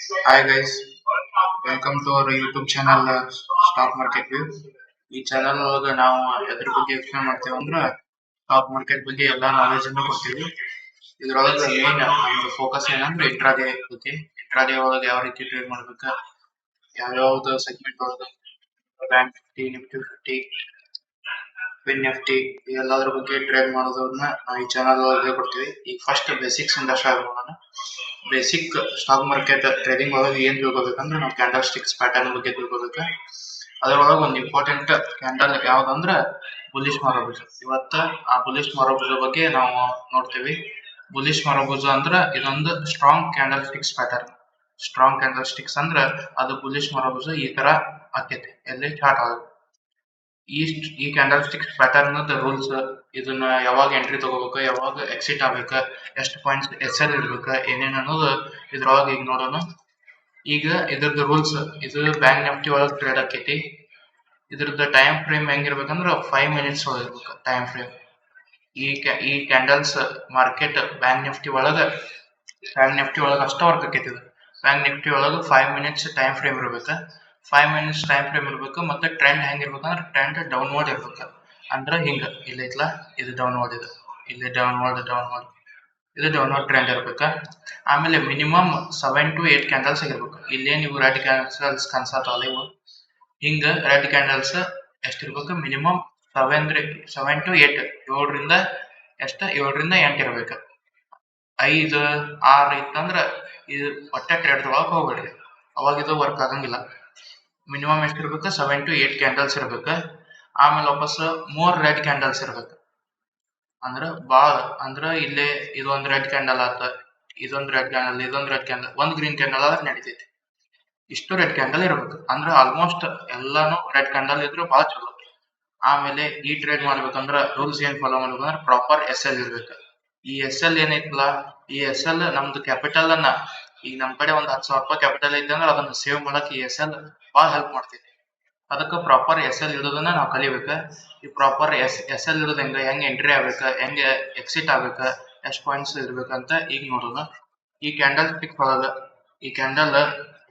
Hi guys, welcome to our YouTube channel Stock Market View. ಈ channel ಒಳಗೆ ನಾವು ಎದ್ರ ಬಗ್ಗೆ ಎಕ್ಸ್ಪ್ಲೇನ್ ಮಾಡ್ತೇವೆ ಅಂದ್ರೆ ಸ್ಟಾಕ್ ಮಾರ್ಕೆಟ್ ಬಗ್ಗೆ ಎಲ್ಲ ನಾಲೆಜ್ ಅನ್ನು ಕೊಡ್ತೀವಿ. ಇದ್ರೊಳಗೆ ಮೇನ್ ನಮ್ದು ಫೋಕಸ್ ಏನಂದ್ರೆ ಇಂಟ್ರಾಡೇ ಬಗ್ಗೆ. ಇಂಟ್ರಾಡೇ ಒಳಗೆ ಯಾವ ರೀತಿ ಟ್ರೇಡ್ ಮಾಡ್ಬೇಕು, ಯಾವ್ಯಾವ್ದು ಸೆಗ್ಮೆಂಟ್ ಒಳಗೆ bank Nifty, Nifty 50, fin Nifty ಎಲ್ಲದ್ರ ಬಗ್ಗೆ ಟ್ರೇಡ್ ಮಾಡೋದನ್ನ ನಾವು ಈ ಚಾನಲ್ ಒಳಗೆ ಕೊಡ್ತೀವಿ. ಈಗ ಫಸ್ಟ್ ಬೇಸಿಕ್ಸ್ ಇಂದ ಸ್ಟಾರ್ಟ್ ಮಾಡೋಣ. ಬೇಸಿಕ್ ಸ್ಟಾಕ್ ಮಾರ್ಕೆಟ್ ಟ್ರೇಡಿಂಗ್ ಒಳಗೆ ಏನ್ ತಿಳ್ಕೊಬೇಕಂದ್ರೆ ನಾವು ಕ್ಯಾಂಡಲ್ ಸ್ಟಿಕ್ಸ್ ಪ್ಯಾಟರ್ನ್ ಬಗ್ಗೆ ತಿಳ್ಕೊಬೇಕು. ಅದ್ರೊಳಗೆ ಒಂದು ಇಂಪಾರ್ಟೆಂಟ್ ಕ್ಯಾಂಡಲ್ ಯಾವ್ದಂದ್ರೆ ಬುಲಿಶ್ ಮಾರೋಭುಜ. ಇವತ್ತ ಆ ಬುಲಿಶ್ ಮಾರೋಭುಜ ಬಗ್ಗೆ ನಾವು ನೋಡ್ತೀವಿ. ಬುಲಿಶ್ ಮಾರೋಭುಜ ಅಂದ್ರೆ ಇದೊಂದು strong candle sticks pattern. Strong candle sticks ಅಂದ್ರೆ ಅದು ಬುಲಿಶ್ ಮಾರೋಭುಜ ಈ ತರ ಆಕೈತಿ, ಎಲ್ಲಿ ಚಾರ್ಟ್ ಆಗುತ್ತೆ. ಈ ಕ್ಯಾಂಡಲ್ ಸ್ಟಿಕ್ಸ್ ಪ್ಯಾಟರ್ನ್ ರೂಲ್ಸ್, ಇದನ್ನ ಯಾವಾಗ ಎಂಟ್ರಿ ತಗೋಬೇಕು, ಯಾವಾಗ ಎಕ್ಸಿಟ್ ಆಗ್ಬೇಕ, ಎಷ್ಟು ಪಾಯಿಂಟ್ಸ್ ಎಸ್ ಎಲ್ ಇರ್ಬೇಕ, ಏನೇನ್ ಅನ್ನೋದು ಇದ್ರೊಳಗೆ ಈಗ ನೋಡೋಣ. ಈಗ ಇದ್ರದ್ದು ರೂಲ್ಸ್, ಇದು ಬ್ಯಾಂಕ್ ನಿಫ್ಟಿ ಒಳಗೆ ಟ್ರೇಡ್ ಆಕೈತಿ. ಇದ್ರದ್ದು ಟೈಮ್ ಫ್ರೇಮ್ ಹೆಂಗಿರ್ಬೇಕಂದ್ರೆ 5 ಮಿನಿಟ್ಸ್ ಒಳಗೆ ಇರ್ಬೇಕು ಟೈಮ್ ಫ್ರೇಮ್. ಈ ಕ್ಯಾಂಡಲ್ಸ್ ಮಾರ್ಕೆಟ್ ಬ್ಯಾಂಕ್ ನಿಫ್ಟಿ ಒಳಗೆ ಅಷ್ಟ ವರ್ಕ್ ಆಕೈತಿ. ಇದು ಬ್ಯಾಂಕ್ ನಿಫ್ಟಿ ಒಳಗೆ 5 ಮಿನಿಟ್ಸ್ ಟೈಮ್ ಫ್ರೇಮ್ ಇರ್ಬೇಕು. 5 ಮಿನಿಟ್ಸ್ ಟೈಮ್ ಫ್ರೇಮ್ ಇರ್ಬೇಕು. ಮತ್ತೆ ಟ್ರೆಂಡ್ ಹೆಂಗಿರ್ಬೇಕಂದ್ರೆ ಟ್ರೆಂಡ್ ಡೌನ್ವರ್ಡ್ ಇರ್ಬೇಕು. ಅಂದ್ರೆ ಹಿಂಗ ಇಲ್ಲ ಐತ್ಲಾ, ಇದು ಡೌನ್ವರ್ಡ್, ಇಲ್ಲಿ ಡೌನ್ವರ್ಡ್ ಇದು ಡೌನ್ವರ್ಡ್ ಟ್ರೆಂಡ್ ಇರ್ಬೇಕು. ಆಮೇಲೆ ಮಿನಿಮಮ್ 7 to 8 ಕ್ಯಾಂಡಲ್ಸ್ ಆಗಿರ್ಬೇಕು. ಇಲ್ಲೇನು ಇವು ರೆಡ್ ಕ್ಯಾಂಡಲ್ಸ್ ಕಾಣಿಸ್ತಾವಲ್ಲ, ಇವು ಹಿಂಗ ರೆಡ್ ಕ್ಯಾಂಡಲ್ಸ್ ಎಷ್ಟಿರ್ಬೇಕು, ಮಿನಿಮಮ್ 7 to 8, 7ರಿಂದ 8 ಇರ್ಬೇಕು. 5, 6 ಇತ್ತಂದ್ರ ಇದು ಒಟ್ಟೆ ಟ್ರೇಡ್ ಒಳಗೆ ಹೋಗ್ಬೇಡ್ರಿ, ಅವಾಗ ಇದು ವರ್ಕ್ ಆಗಂಗಿಲ್ಲ. ಮಿನಿಮಮ್ ಎಷ್ಟಿರ್ಬೇಕು, 7 to 8 ಕ್ಯಾಂಡಲ್ಸ್ ಇರ್ಬೇಕು. ಆಮೇಲೆ ವಾಪಸ್ 3 ರೆಡ್ ಕ್ಯಾಂಡಲ್ಸ್ ಇರ್ಬೇಕು. ಅಂದ್ರ ಅಂದ್ರ ಇಲ್ಲೇ ಇದೊಂದು ರೆಡ್ ಕ್ಯಾಂಡಲ್ ಆತ, ಇದೊಂದು ರೆಡ್ ಕ್ಯಾಂಡಲ್, ಒಂದು ಗ್ರೀನ್ ಕ್ಯಾಂಡಲ್ ಆದ್ರೆ ನಡೀತೈತಿ. ಇಷ್ಟು ರೆಡ್ ಕ್ಯಾಂಡಲ್ ಇರ್ಬೇಕು. ಅಂದ್ರೆ ಆಲ್ಮೋಸ್ಟ್ ಎಲ್ಲಾನು ರೆಡ್ ಕ್ಯಾಂಡಲ್ ಇದ್ರು ಬಹಳ ಚಲೋ. ಆಮೇಲೆ ಈ ಟ್ರೇಡ್ ಮಾಡ್ಬೇಕಂದ್ರ ರೂಲ್ಸ್ ಏನ್ ಫಾಲೋ ಮಾಡ್ಬೇಕಂದ್ರೆ ಪ್ರಾಪರ್ ಎಸ್ ಎಲ್ ಇರ್ಬೇಕು. ಈ ಎಸ್ ಎಲ್ ಏನೈತಲ್ಲ, ಈ ಎಸ್ ಎಲ್ ನಮ್ದು ಕ್ಯಾಪಿಟಲ್ ಅನ್ನ, ಈಗ ನಮ್ ಕಡೆ ಒಂದ್ 10,000 ರೂಪಾಯಿ ಕ್ಯಾಪಿಟಲ್ ಐತೆ ಅಂದ್ರೆ ಅದನ್ನ ಸೇವ್ ಮಾಡಕ್ ಈ ಎಸ್ ಎಲ್ ಬಹಳ ಹೆಲ್ಪ್ ಮಾಡ್ತೈತಿ. ಅದಕ್ಕೆ ಪ್ರಾಪರ್ ಎಸ್ ಎಲ್ ಇಡೋದನ್ನ ನಾವು ಕಲಿಬೇಕು. ಈ ಪ್ರಾಪರ್ ಎಸ್ ಎಲ್ ಇಡೋದ್ ಹೆಂಗ್ ಎಂಟ್ರಿ ಆಗ್ಬೇಕ, ಹೆಂಗ್ ಎಕ್ಸಿಟ್ ಆಗ್ಬೇಕ, ಎಷ್ಟ್ ಪಾಯಿಂಟ್ಸ್ ಇರ್ಬೇಕಂತ ಈಗ ನೋಡೋಣ. ಈ ಕ್ಯಾಂಡಲ್ ಸ್ಟಿಕ್ ಒಳಗ ಈ ಕ್ಯಾಂಡಲ್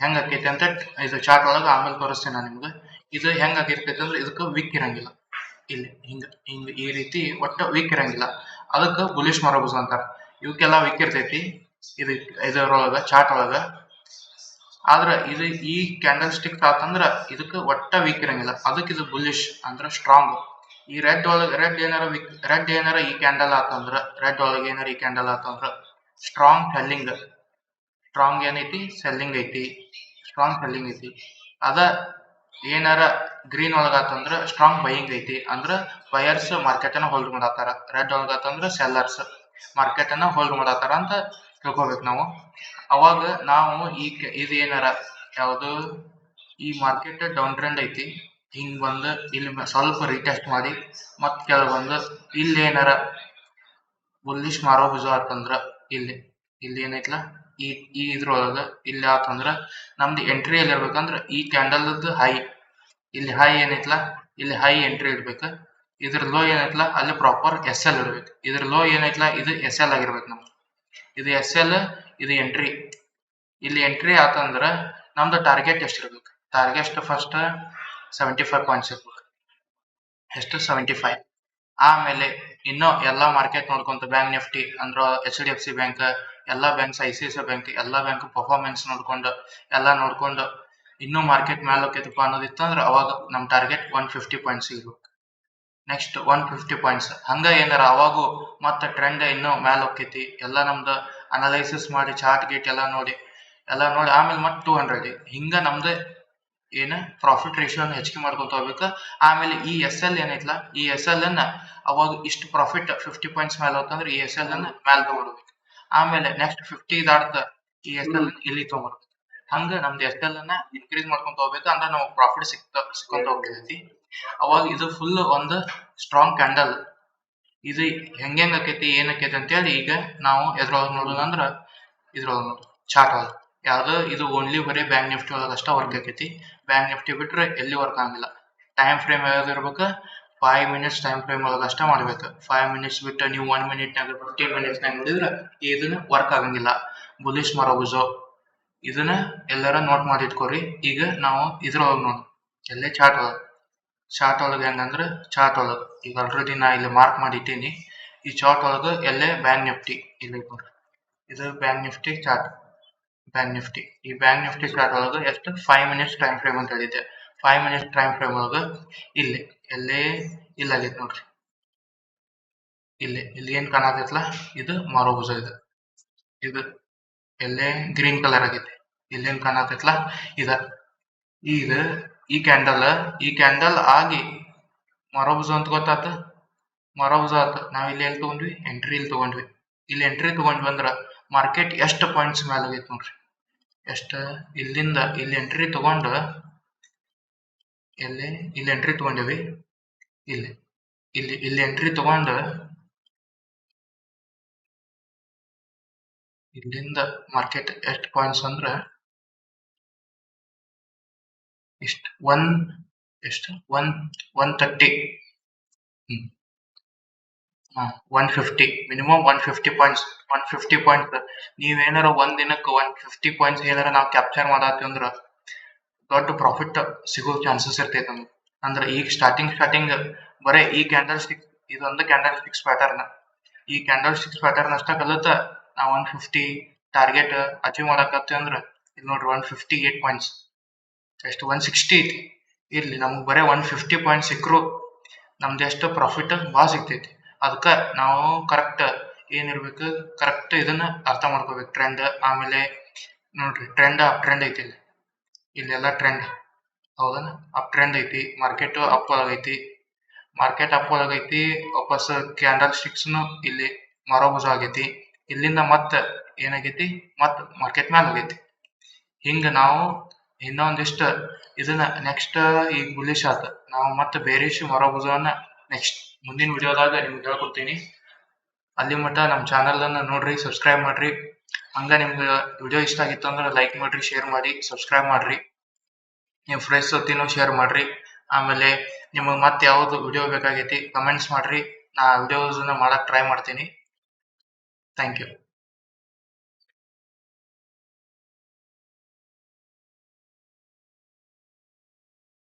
ಹೆಂಗ್ ಆಕೈತಿ ಅಂತ ಇದು ಚಾರ್ಟ್ ಒಳಗ ಆಮೇಲೆ ತೋರಿಸ್ತೇನೆ ನಾನು ನಿಮ್ಗೆ. ಇದು ಹೆಂಗ್ ಆಗಿರ್ತೈತಿ ಅಂದ್ರೆ ಇದಕ್ಕೆ ವಿಕ್ ಇರಂಗಿಲ್ಲ. ಇಲ್ಲಿ ಹಿಂಗ ಈ ರೀತಿ ಒಟ್ಟ ವೀಕ್ ಇರಂಗಿಲ್ಲ. ಅದಕ್ಕೆ ಬುಲಿಶ್ ಮಾರೋಭುಜ ಅಂತಾರ. ಇವಕ್ಕೆಲ್ಲ ವೀಕ್ ಇರ್ತೈತಿ ಇದರೊಳಗ ಚಾರ್ಟ್ ಒಳಗ. ಆದ್ರ ಇದು ಈ ಕ್ಯಾಂಡಲ್ ಸ್ಟಿಕ್ ಆತಂದ್ರ ಇದಕ್ಕೆ ಒಟ್ಟ ವೀಕ್ ಇರಂಗಿಲ್ಲ. ಅದಕ್ಕೆ ಇದು ಬುಲಿಶ್ ಅಂದ್ರ ಸ್ಟ್ರಾಂಗ್. ಈ ರೆಡ್ ಏನಾರ ಈ ಕ್ಯಾಂಡಲ್ ಆತಂದ್ರ, ರೆಡ್ ಒಳಗೆ ಏನಾರ ಈ ಕ್ಯಾಂಡಲ್ ಆತಂದ್ರ ಸ್ಟ್ರಾಂಗ್ ಸೆಲ್ಲಿಂಗ್. ಸ್ಟ್ರಾಂಗ್ ಏನೈತಿ, ಸೆಲ್ಲಿಂಗ್ ಐತಿ, ಸ್ಟ್ರಾಂಗ್ ಸೆಲ್ಲಿಂಗ್ ಐತಿ. ಅದ ಏನಾರ ಗ್ರೀನ್ ಒಳಗಾತಂದ್ರ ಸ್ಟ್ರಾಂಗ್ ಬೈಯಿಂಗ್ ಐತಿ. ಅಂದ್ರ ಬಯರ್ಸ್ ಮಾರ್ಕೆಟ್ ಅನ್ನ ಹೋಲ್ಡ್ ಮಾಡತ್ತಾರ. ರೆಡ್ ಒಳಗಾತಂದ್ರ ಸೆಲ್ಲರ್ಸ್ ಮಾರ್ಕೆಟ್ ಅನ್ನ ಹೋಲ್ಡ್ ಮಾಡತ್ತಾರ ಅಂತ ತಿಳ್ಕೊಬೇಕು ನಾವು. ಅವಾಗ ನಾವು ಇದು ಏನಾರ ಯಾವುದು ಈ ಮಾರ್ಕೆಟ್ ಡೌನ್ ಟ್ರೆಂಡ್ ಐತಿ, ಹಿಂಗ್ ಬಂದು ಇಲ್ಲಿ ಸ್ವಲ್ಪ ರೀಟೆಸ್ಟ್ ಮಾಡಿ ಮತ್ ಕೆಳ ಬಂದು ಇಲ್ಲಿ ಏನಾರ ಬುಲ್ಲಿಶ್ ಮಾರೋಭುಜ ಆತಂದ್ರ ಇಲ್ಲಿ ಏನೈತ್ಲ, ಈ ಇದ್ರೊಳಗ ಇಲ್ಲಿ ಆತಂದ್ರ ನಮ್ದು ಎಂಟ್ರಿ ಎಲ್ಲಿ ಇರ್ಬೇಕಂದ್ರ ಈ ಕ್ಯಾಂಡಲ್ ಹೈ, ಇಲ್ಲಿ ಹೈ ಏನೈತ್ಲ, ಇಲ್ಲಿ ಹೈ ಎಂಟ್ರಿ ಇಡ್ಬೇಕು. ಇದ್ರ ಲೋ ಏನೈತ್ಲ ಅಲ್ಲಿ ಪ್ರಾಪರ್ ಎಸ್ ಎಲ್ ಇಡ್ಬೇಕು. ಇದ್ರ ಲೋ ಏನೈತ್ಲ ಇದು ಎಸ್ ಎಲ್ ಆಗಿರ್ಬೇಕು ನಮ್ದು. ಇದು ಎಸ್ ಎಲ್, ಇದು ಎಂಟ್ರಿ. ಇಲ್ಲಿ ಎಂಟ್ರಿ ಆತಂದ್ರ ನಮ್ದು ಟಾರ್ಗೆಟ್ ಎಷ್ಟಿರ್ಬೇಕು, ಟಾರ್ಗೆಟ್ ಫಸ್ಟ್ 75 ಪಾಯಿಂಟ್ಸ್ ಇರ್ಬೇಕು. ಎಷ್ಟು, 75. ಆಮೇಲೆ ಇನ್ನು ಎಲ್ಲಾ ಮಾರ್ಕೆಟ್ ನೋಡ್ಕೊಂತ ಬ್ಯಾಂಕ್ ನಿಫ್ಟಿ ಅಂದ್ರ HDFC ಬ್ಯಾಂಕ್, ಎಲ್ಲಾ ಬ್ಯಾಂಕ್ಸ್, ICICI ಬ್ಯಾಂಕ್, ಎಲ್ಲಾ ಬ್ಯಾಂಕ್ ಪರ್ಫಾರ್ಮೆನ್ಸ್ ನೋಡ್ಕೊಂಡು ಇನ್ನೂ ಮಾರ್ಕೆಟ್ ಮೇಲೆ ಹೋಗ್ತೈತಪ್ಪ ಅನ್ನೋದಿತ್ತಂದ್ರ ಅವಾಗ ನಮ್ ಟಾರ್ಗೆಟ್ 150 ಪಾಯಿಂಟ್ಸ್ ಇರ್ಬೇಕು. ನೆಕ್ಸ್ಟ್ 150 ಪಾಯಿಂಟ್ಸ್ ಹಂಗ ಏನಾರ ಅವಾಗೂ ಮತ್ತೆ ಟ್ರೆಂಡ್ ಇನ್ನೂ ಮ್ಯಾಲ ಹೋಗ್ತೈತಿ. ಎಲ್ಲಾ ನಮ್ದು ಅನಲೈಸಿಸ್ ಮಾಡಿ ಚಾರ್ಟ್ ಗೇಟ್ ಎಲ್ಲ ನೋಡಿ ಆಮೇಲೆ ಮತ್ತೆ 200 ಹಿಂಗ ನಮ್ದು ಏನ ಪ್ರಾಫಿಟ್ ರೇಷಿಯೋನ ಹೆಚ್ಚಿಗೆ ಮಾಡ್ಕೊಂತ ಹೋಗ್ಬೇಕು. ಆಮೇಲೆ ಈ ಎಸ್ ಎಲ್ ಏನೈತ್ಲ, ಈ ಎಸ್ ಎಲ್ ಅನ್ನ ಅವಾಗ ಇಷ್ಟು ಪ್ರಾಫಿಟ್ 50 ಪಾಯಿಂಟ್ಸ್ ಮೇಲೆ ಹೋಗ್ತಂದ್ರೆ ಈ ಎಸ್ ಎಲ್ ಅನ್ನ ಮ್ಯಾಲ ತಗೊಳ್ಬೇಕು. ಆಮೇಲೆ ನೆಕ್ಸ್ಟ್ 50 ದಾಟ್ತ ಈ ಎಸ್ ಎಲ್ ಇಲ್ಲಿ ತಗೊಳ್ಬೇಕು. ಹಂಗ ನಮ್ದು ಎಸ್ ಎಲ್ ಅನ್ನ ಇನ್ಕ್ರೀಸ್ ಮಾಡ್ಕೊಂತ ಹೋಗ್ಬೇಕು. ಅಂದ್ರೆ ನಾವು ಪ್ರಾಫಿಟ್ ಸಿಕ್ಕೊಂತ ಹೋಗ್ತೈತಿ. ಅವಾಗ ಇದು ಫುಲ್ ಒಂದು ಸ್ಟ್ರಾಂಗ್ ಕ್ಯಾಂಡಲ್. ಇದು ಹೆಂಗ್ ಆಕೈತಿ, ಏನ್ ಆಕೈತಿ ಅಂತೇಳಿ ಈಗ ನಾವು ಎದ್ರೊಳಗೆ ನೋಡೋಣ ಅಂದ್ರ ಇದ್ರೊಳಗೆ ನೋಡು ಚಾರ್ಟ್ ಒಳಗೆ. ಯಾವ್ದು ಇದು ಓನ್ಲಿ ಬರೀ ಬ್ಯಾಂಕ್ ನಿಫ್ಟಿ ಒಳಗೆ ಅಷ್ಟ ವರ್ಕ್ ಆಕೈತಿ. ಬ್ಯಾಂಕ್ ನಿಫ್ಟಿ ಬಿಟ್ರೆ ಎಲ್ಲಿ ವರ್ಕ್ ಆಗಂಗಿಲ್ಲ. ಟೈಮ್ ಫ್ರೇಮ್ ಯಾವ್ದು ಇರ್ಬೇಕು, 5 ಮಿನಿಟ್ಸ್ ಟೈಮ್ ಫ್ರೇಮ್ ಒಳಗೆ ಅಷ್ಟ ಮಾಡ್ಬೇಕು. 5 ಮಿನಿಟ್ಸ್ ಬಿಟ್ಟು ನೀವು 1 ಮಿನಿಟ್ನಾಗ 15 ಮಿನಿಟ್ಸ್ನಾಗ ನೋಡಿದ್ರೆ ಇದನ್ನ ವರ್ಕ್ ಆಗಂಗಿಲ್ಲ. ಬುಲಿಶ್ ಮಾರೋಭುಜ ಇದನ್ನ ಎಲ್ಲಾರ ನೋಟ್ ಮಾಡಿ ಇಟ್ಕೋರಿ. ಈಗ ನಾವು ಇದ್ರೊಳಗೆ ನೋಡಿ ಎಲ್ಲೇ ಚಾರ್ಟ್ ಒಳಗೆ ಹೆಂಗಂದ್ರೆ ಚಾರ್ಟ್ ಒಳಗೆ ಈಗ ಆಲ್ರೆಡಿ ನಾ ಇಲ್ಲಿ ಮಾರ್ಕ್ ಮಾಡಿ ಇಟ್ಟೀನಿ. ಈ ಚಾರ್ಟ್ ಒಳಗೆ ಎಲ್ಲೇ ಬ್ಯಾಂಕ್ ನಿಫ್ಟಿ ಇಲ್ಲಿ ನೋಡ್ರಿ, ಇದು ಬ್ಯಾಂಕ್ ನಿಫ್ಟಿ ಚಾರ್ಟ್. ಈ ಬ್ಯಾಂಕ್ ನಿಫ್ಟಿ ಚಾರ್ಟ್ ಒಳಗೆ ಎಷ್ಟು 5 ಮಿನಿಟ್ಸ್ ಟೈಮ್ ಫ್ರೇಮ್ ಅಂತ ಹೇಳಿದ್ದೆ. 5 ಮಿನಿಟ್ಸ್ ಟೈಮ್ ಫ್ರೇಮ್ ಒಳಗೆ ಇಲ್ಲಿ ಎಲ್ಲೇ ಇಲ್ಲಾಗೈತೆ ನೋಡ್ರಿ, ಇಲ್ಲಿ ಏನ್ ಕಾಣತೈತಲ್ಲ ಇದು ಮಾರೋಭುಜ. ಇದು ಎಲ್ಲೇ ಗ್ರೀನ್ ಕಲರ್ ಆಗೈತಿ, ಇಲ್ಲೇನ್ ಕಾಣತೈತಲ್ಲ ಇದ ಈಗ ಈ ಕ್ಯಾಂಡಲ್ ಆಗಿ ಮಾರೋಭುಜ ಅಂತ ಗೊತ್ತಾತ. ಮಾರೋಭುಜ ಆತ. ನಾವ್ ಇಲ್ಲಿ ಎಲ್ಲಿ ತಗೊಂಡ್ವಿ, ಎಂಟ್ರಿ ಇಲ್ಲಿ ತಗೊಂಡ್ವಿ. ಇಲ್ಲಿ ಎಂಟ್ರಿ ತಗೊಂಡ್ವಿ ಅಂದ್ರ ಮಾರ್ಕೆಟ್ ಎಷ್ಟು ಪಾಯಿಂಟ್ಸ್ ಮೇಲೆ ಆಗೈತಿ ನೋಡ್ರಿ. ಎಷ್ಟ ಇಲ್ಲಿಂದ ಇಲ್ಲಿ ಎಂಟ್ರಿ ತಗೊಂಡು ಇಲ್ಲಿ ಎಂಟ್ರಿ ತಗೊಂಡೇವಿ. ಇಲ್ಲಿ ಎಂಟ್ರಿ ತಗೊಂಡು ಇಲ್ಲಿಂದ ಮಾರ್ಕೆಟ್ ಎಷ್ಟು ಪಾಯಿಂಟ್ಸ್ ಅಂದ್ರ ಇಷ್ಟ ಎಷ್ಟು 130 150 ಮಿನಿಮಮ್ 150 ಪಾಯಿಂಟ್ಸ್. 150 ಪಾಯಿಂಟ್ಸ್ ನೀವೇನಾರ ಒಂದ್ ದಿನಕ್ಕೆ 150 ಪಾಯಿಂಟ್ಸ್ ಏನಾರ ನಾವು ಕ್ಯಾಪ್ಚರ್ ಮಾಡತ್ತೀವಿ ಅಂದ್ರ ದೊಡ್ಡ ಪ್ರಾಫಿಟ್ ಸಿಗೋ ಚಾನ್ಸಸ್ ಇರ್ತೈತೆ ನಮ್ಗೆ. ಅಂದ್ರೆ ಈಗ ಸ್ಟಾರ್ಟಿಂಗ್ ಬರೇ ಈ ಕ್ಯಾಂಡಲ್ ಸ್ಟಿಕ್ ಇದೊಂದು ಕ್ಯಾಂಡಲ್ ಸ್ಟಿಕ್ಸ್ ಪ್ಯಾಟರ್ನ್, ಈ ಕ್ಯಾಂಡಲ್ ಸ್ಟಿಕ್ಸ್ ಪ್ಯಾಟರ್ನ್ ಅಷ್ಟ ಕಲಿತ ನಾವು 150 ಟಾರ್ಗೆಟ್ ಅಚೀವ್ ಮಾಡಕತ್ತೀವಿ ಅಂದ್ರ ಇಲ್ಲಿ ನೋಡ್ರಿ 158 ಪಾಯಿಂಟ್ಸ್. ಎಷ್ಟು 160 ಐತಿ. ಇರ್ಲಿ ನಮ್ಗೆ ಬರೇ 150 ಪಾಯಿಂಟ್ ಸಿಕ್ಕರು ನಮ್ದು ಎಷ್ಟು ಪ್ರಾಫಿಟ್ ಭಾಳ ಸಿಗ್ತೈತಿ. ಅದಕ್ಕ ನಾವು ಕರೆಕ್ಟ್ ಏನಿರ್ಬೇಕು, ಕರೆಕ್ಟ್ ಇದನ್ನ ಅರ್ಥ ಮಾಡ್ಕೋಬೇಕು. ಟ್ರೆಂಡ್ ಆಮೇಲೆ ನೋಡ್ರಿ ಅಪ್ ಟ್ರೆಂಡ್ ಐತಿ. ಇಲ್ಲೆಲ್ಲ ಟ್ರೆಂಡ್ ಹೌದನ, ಅಪ್ ಟ್ರೆಂಡ್ ಐತಿ. ಮಾರ್ಕೆಟ್ ಅಪ್ ಒಳಗೈತಿ. ವಾಪಸ್ ಕ್ಯಾಂಡಲ್ ಸ್ಟಿಕ್ಸ್ ಇಲ್ಲಿ ಮಾರೋಭುಜ ಆಗೈತಿ. ಇಲ್ಲಿಂದ ಮತ್ತ ಏನಾಗೈತಿ, ಮತ್ ಮಾರ್ಕೆಟ್ ಮ್ಯಾಲ ಹೋಗೈತಿ. ಹಿಂಗ ನಾವು ಇನ್ನೊಂದಿಷ್ಟ ಇದನ್ನ ನೆಕ್ಸ್ಟ್ ಈಗ ಬುಲಿಶ್ ಆತ, ನಾವು ಮತ್ತೆ ಬೇರಿಶ್ ಮಾರೋಭುಜವನ್ನ ನೆಕ್ಸ್ಟ್ ಮುಂದಿನ ವಿಡಿಯೋದಾಗ ನಿಮ್ಗೆ ಹೇಳ್ಕೊಡ್ತೀನಿ. ಅಲ್ಲಿ ಮಟ್ಟ ನಮ್ಮ ಚಾನಲ್ ಅನ್ನ ನೋಡ್ರಿ, ಸಬ್ಸ್ಕ್ರೈಬ್ ಮಾಡ್ರಿ. ಹಂಗ ನಿಮ್ಗೆ ವಿಡಿಯೋ ಇಷ್ಟ ಆಗಿತ್ತು ಅಂದ್ರೆ ಲೈಕ್ ಮಾಡ್ರಿ, ಶೇರ್ ಮಾಡಿ, ಸಬ್ಸ್ಕ್ರೈಬ್ ಮಾಡ್ರಿ. ನೀವು ಫ್ರೆಂಡ್ಸ್ ಜೊತೆನೂ ಶೇರ್ ಮಾಡ್ರಿ. ಆಮೇಲೆ ನಿಮಗೆ ಮತ್ತೆ ಯಾವ್ದು ವಿಡಿಯೋ ಬೇಕಾಗೈತಿ ಕಮೆಂಟ್ಸ್ ಮಾಡ್ರಿ, ನಾ ವಿಡಿಯೋಸ್ ಮಾಡಕ್ ಟ್ರೈ ಮಾಡ್ತೀನಿ. Thank you.